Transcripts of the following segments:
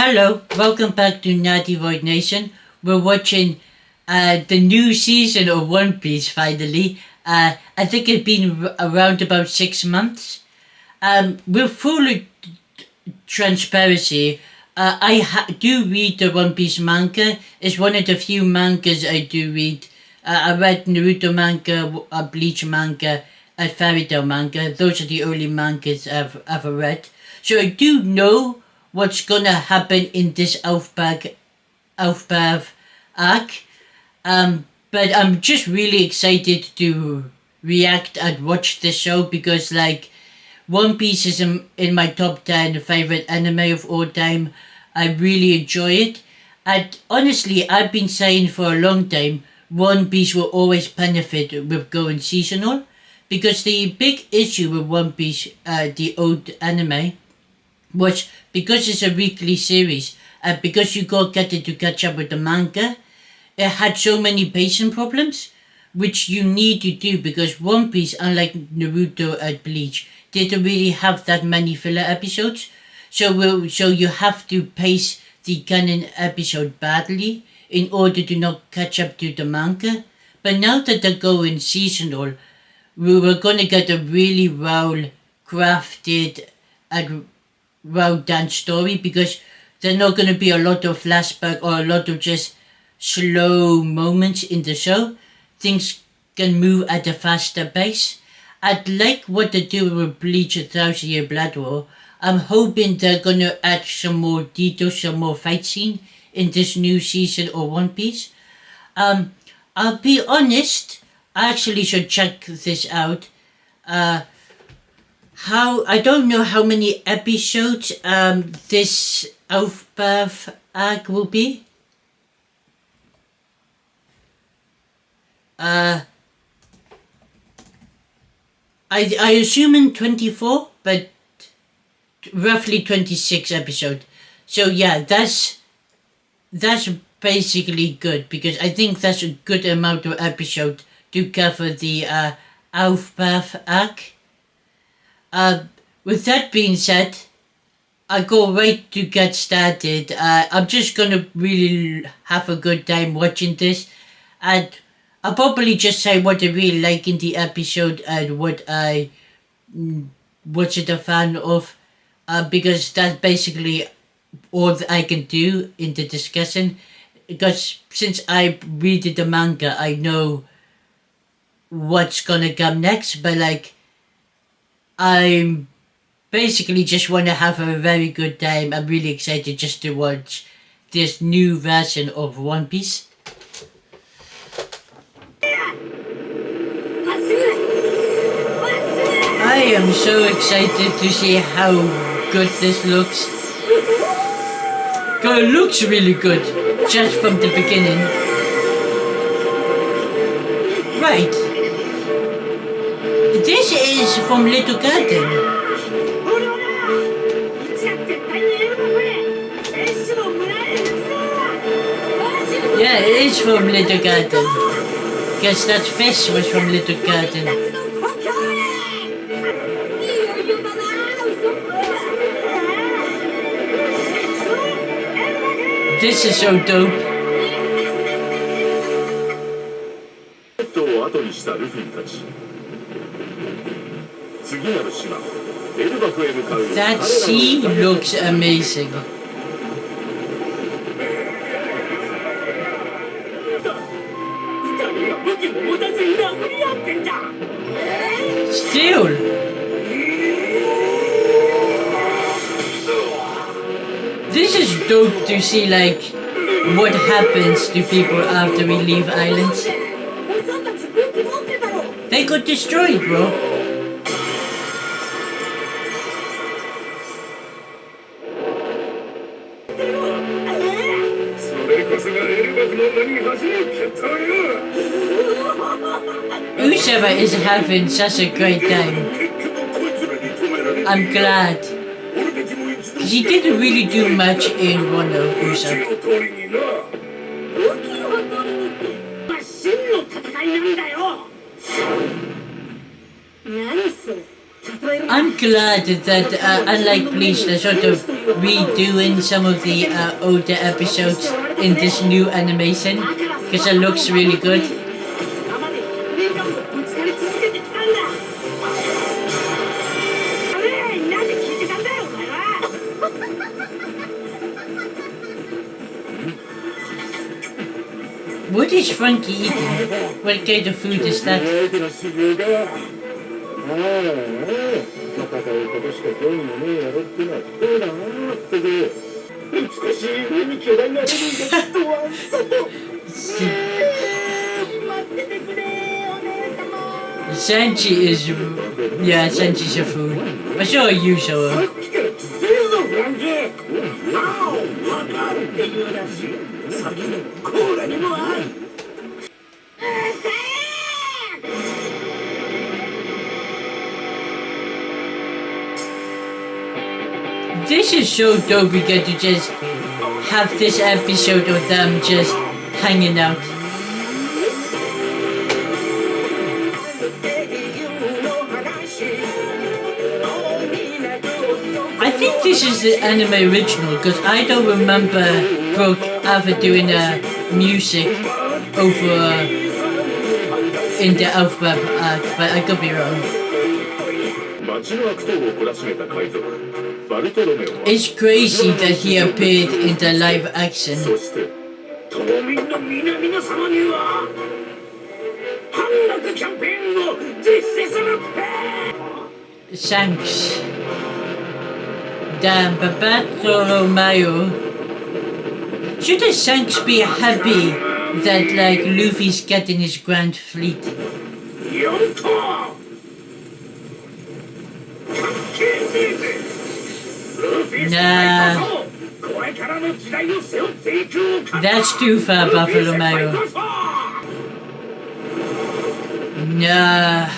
Hello, welcome back to Natty Void Nation. We're watching the new season of One Piece finally. I think it's been around about 6 months. With full transparency, I do read the One Piece manga. It's one of the few mangas I do read. I read Naruto manga, Bleach manga, Fairy Tail manga. Those are the only mangas I've ever read. So I do know what's gonna happen in this Elfpath arc. But I'm just really excited to react and watch this show because One Piece is in my top 10 favorite anime of all time. I really enjoy it. And honestly, I've been saying for a long time, One Piece will always benefit with going seasonal. Because the big issue with One Piece, the old anime, was because it's a weekly series, and because you got get it to catch up with the manga, it had so many pacing problems, which you need to do because One Piece, unlike Naruto and Bleach, didn't really have that many filler episodes. So you have to pace the canon episode badly in order to not catch up to the manga. But now that they're going seasonal, we're gonna get a really well crafted and well done story because there's not going to be a lot of flashback or a lot of just slow moments in the show. Things can move at a faster pace. I like what they do with Bleach a Thousand Year Blood War. I'm hoping they're going to add some more details, some more fight scene in this new season of One Piece. I'll be honest, I actually should check this out. I don't know how many episodes this Elfpath arc will be. I assume in 24, but roughly 26 episodes. So yeah, that's basically good because I think that's a good amount of episode to cover the Elfpath arc. With that being said, I go right to get started. I'm just gonna really have a good time watching this, and I'll probably just say what I really like in the episode and what I wasn't a fan of, because that's basically all that I can do in the discussion. Because since I read the manga, I know what's gonna come next, but I basically just want to have a very good time. I'm really excited just to watch this new version of One Piece. I am so excited to see how good this looks. It looks really good, just from the beginning. Right. This is from Little Garden. Yeah, it is from Little Garden. Guess that fish was from Little Garden. This is so dope. That sea looks amazing. Still. This is dope to see what happens to people after we leave islands. They got destroyed, bro. Usama is having such a great time. I'm glad. He didn't really do much in Wano, Usama. I'm glad that, unlike Bleach, they're sort of redoing some of the older episodes in this new animation because it looks really good. What is Frankie eating? What kind of food is that? Sanji is... Yeah, Sanji's a fool. I saw a usual. This is so dope we get to just have this episode of them just hanging out. I think this is the anime original because I don't remember Brooke ever doing music over in the Elfweb arc, but I could be wrong. It's crazy that he appeared in the live action. Shanks. Damn, but Bartolomeo. Shouldn't Shanks be happy that, like, Luffy's getting his Grand Fleet? Nah. That's too far, Bartolomeo. Nah.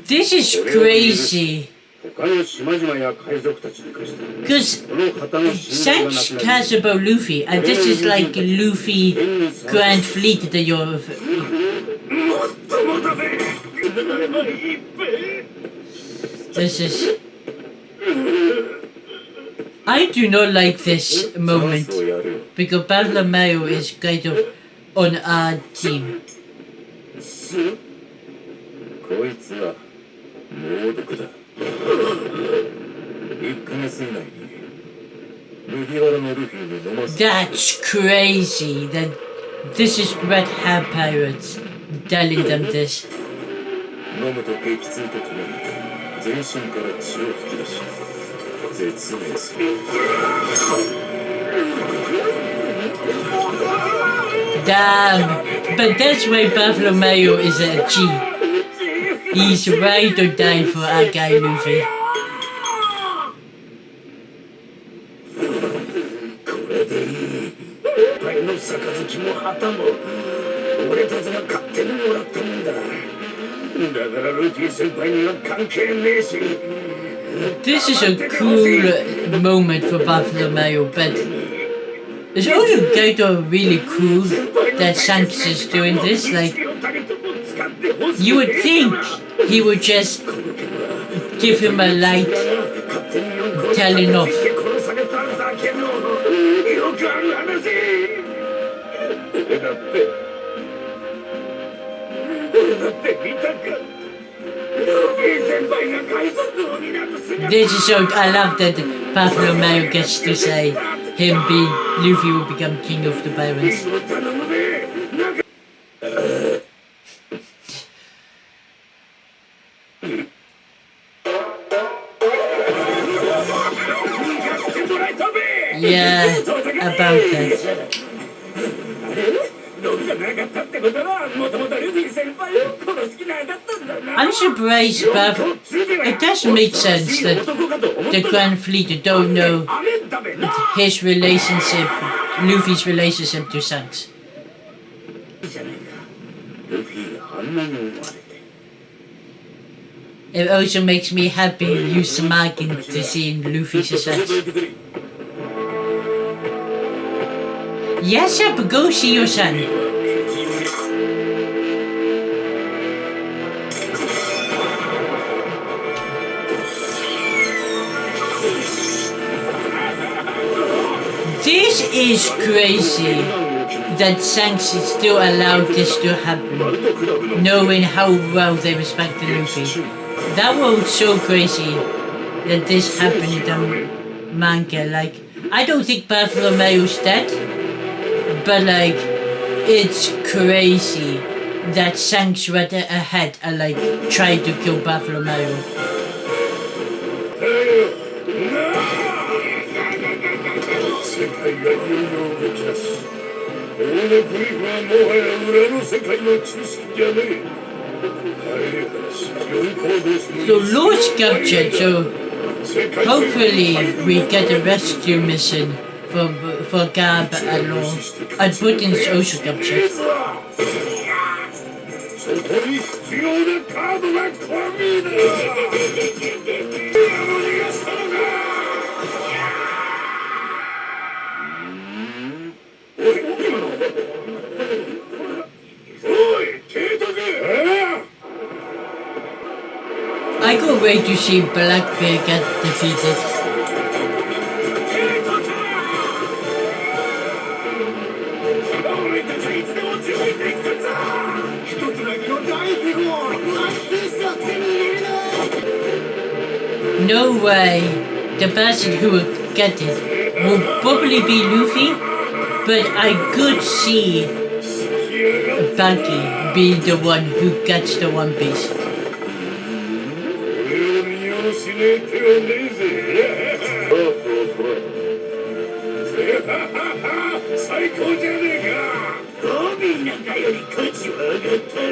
This is crazy. Because Shanks cares about Luffy, and this is like Luffy Grand Fleet that you're... This is... I do not like this moment, because Bartolomeo is kind of on our team. That's crazy that this is Red Hat Pirates telling them this. Damn, but that's why Bartolomeo is a G. He's right or die for our guy Luffy. This is a cool moment for Bartolomeo, but it's also kind of really cool that Shanks is doing this. Like, you would think he would just give him a light telling off. This is so, I love that Bartolomeo gets to say him being Luffy will become king of the pirates. Yeah, about that. I'm surprised, but it does make sense that the Grand Fleet don't know his relationship, Luffy's relationship to Shanks. It also makes me happy you smirking to seeing Luffy's success. Yes, but go see your son. This is crazy that Shanks still allowed this to happen, knowing how well they respected Luffy. That was so crazy that this happened in the manga. Like, I don't think Bartholomeo's dead, but like, it's crazy that Shanks went ahead and like tried to kill Bartholomew. So Lord's captured, so hopefully we get a rescue mission for Garp and Law. And Putin's also captured. そこに必要なカードがコミだ。逃がしたのか。おい、今の。おい、提督。I can't wait to see Blackbeard get defeated. No way. The person who will get it will probably be Luffy, but I could see Bucky being the one who gets the One Piece.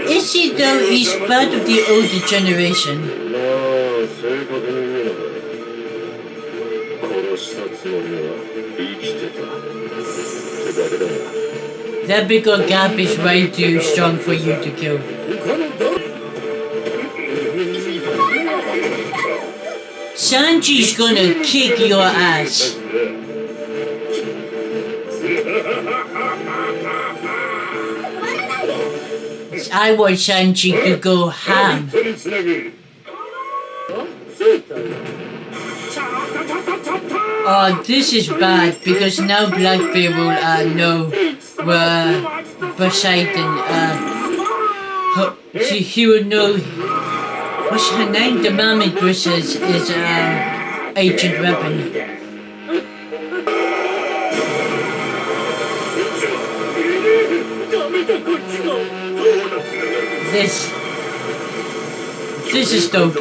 Is he though? He's part of the older generation. That big old gap is way too strong for you to kill. Sanji's gonna kick your ass. I want Sanji to go ham. Oh, this is bad because now Blackbeard will know where Poseidon. He will know. What's her name? The Mermaid Princess is Agent Weapon. This is dope.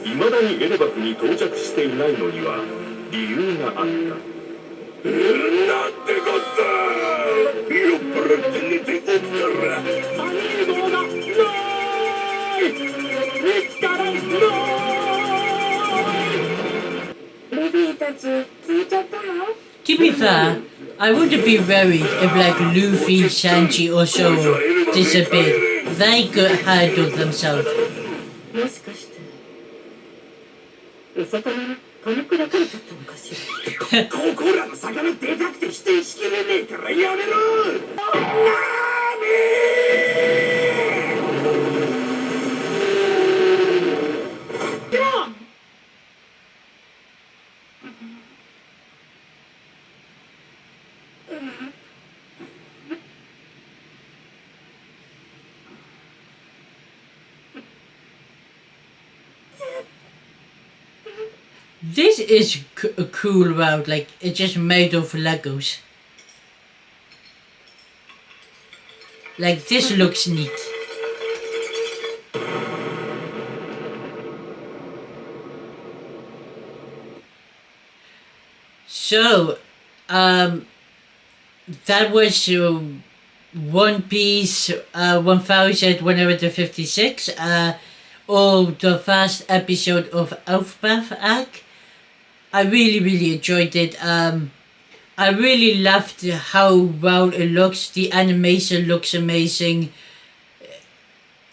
未だにエレバフに到着していないのには理由があった。なんてこった。酔っ払って寝て起きたら。サニードがない。見つからない。ルフィたち聞いちゃったの? To be fair, I wouldn't be worried if like Luffy, Sanji or Zoro disappeared. They could handle themselves. もしかして。 お魚噛み砕かれちゃったのかしら。ここらの魚でかくて否定しきれねえからやめろ。This is a cool world, like it's just made of Legos. Like this looks neat. So, that was One Piece 1156, or the first episode of Elfpath Arc. I really enjoyed it. I really loved how well it looks. The animation looks amazing.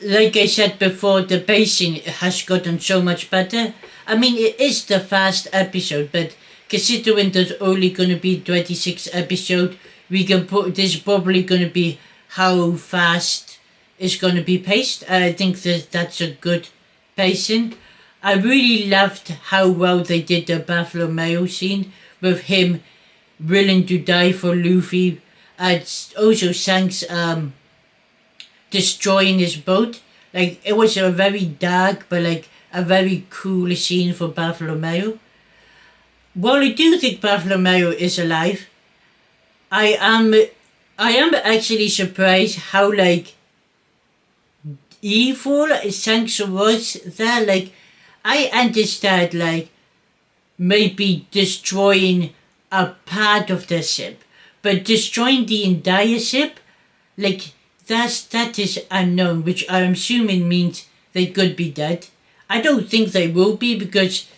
Like I said before, the pacing has gotten so much better. I mean, it is the first episode, but considering there's only gonna be 26 episodes, we can put this is probably gonna be how fast it's gonna be paced. I think that's a good pacing. I really loved how well they did the Bartholomew scene with him willing to die for Luffy. And also Shanks destroying his boat. Like it was a very dark but like a very cool scene for Bartholomew. While I do think Bartholomew is alive, I am I am actually surprised how like evil Shanks was there. Like I understand like maybe destroying a part of the ship, but destroying the entire ship, like that is unknown, which I'm assuming means they could be dead. I don't think they will be because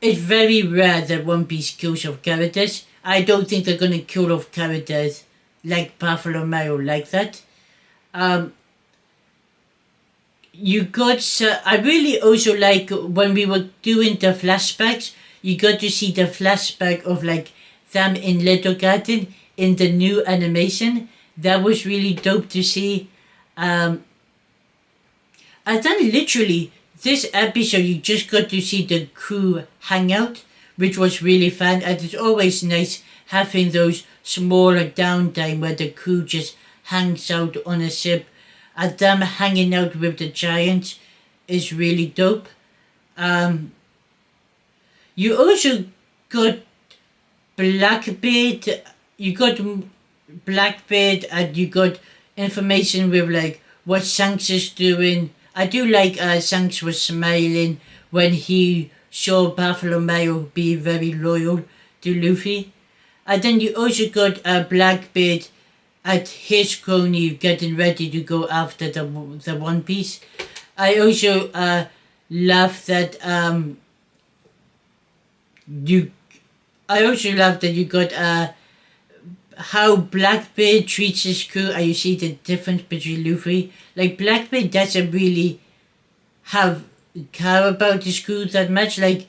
it's very rare that One Piece kills off characters. I don't think they're gonna kill off characters like Bartholomew like that. Um, you got. I really also like when we were doing the flashbacks. You got to see the flashback of like them in Little Garden in the new animation. That was really dope to see. Um, and then literally this episode, you just got to see the crew hang out, which was really fun. And it's always nice having those smaller downtime where the crew just hangs out on a ship. And them hanging out with the giants is really dope. Um, you also got Blackbeard. You got Blackbeard, and you got information with like what Shanks is doing. I do like Shanks was smiling when he saw Bartholomew be very loyal to Luffy. And then you also got Blackbeard at his crony getting ready to go after the One Piece. I also love that you. I also love that you got how Blackbeard treats his crew, and you see the difference between Luffy. Like Blackbeard doesn't really have care about his crew that much. Like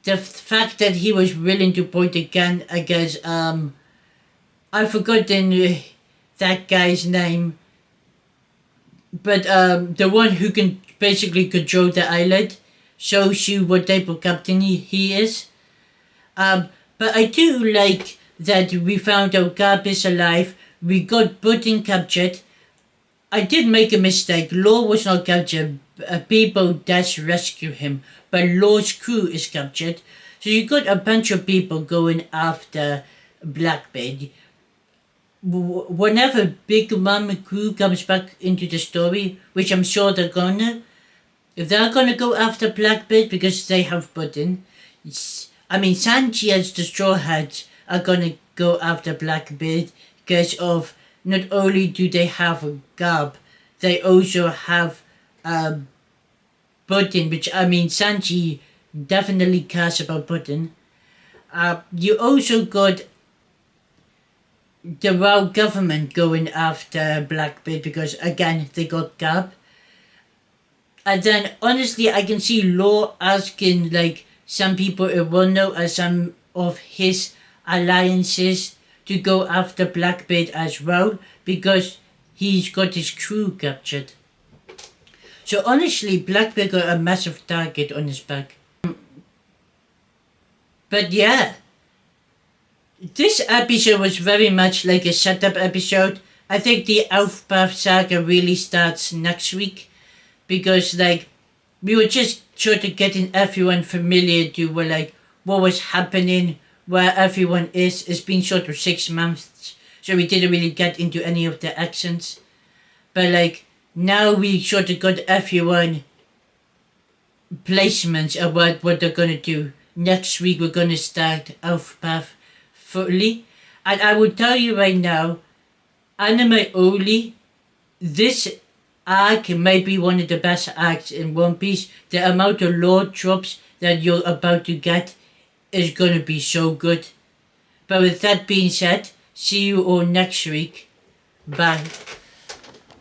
the fact that he was willing to point a gun against I forgotten that guy's name, but the one who can basically control the island shows you what type of captain he is. But I do like that we found out Garp is alive. We got Pudding captured. I did make a mistake. Law was not captured. People does rescue him, but Law's crew is captured. So you got a bunch of people going after Blackbeard. Whenever Big Mom crew comes back into the story, which I'm sure they're gonna go after Blackbeard because they have Pudding. I mean, Sanji as the Straw Hats are gonna go after Blackbeard because of not only do they have a Garp, they also have Pudding, which I mean Sanji definitely cares about Pudding. You also got the world government going after Blackbeard because again they got Garp. And then honestly I can see Law asking like some people in Wano and some of his alliances to go after Blackbeard as well because he's got his crew captured. So honestly Blackbeard got a massive target on his back. But yeah, this episode was very much like a setup episode. I think the Elfpath saga really starts next week because like we were just sort of getting everyone familiar to what was happening, where everyone is. It's been sort of 6 months, so we didn't really get into any of the accents. But like now we sort of got everyone placements about what they're gonna do. Next week we're gonna start Elfpath fully. And I will tell you right now, anime only, this arc may be one of the best arcs in One Piece. The amount of lore drops that you're about to get is gonna be so good. But with that being said, see you all next week. Bye.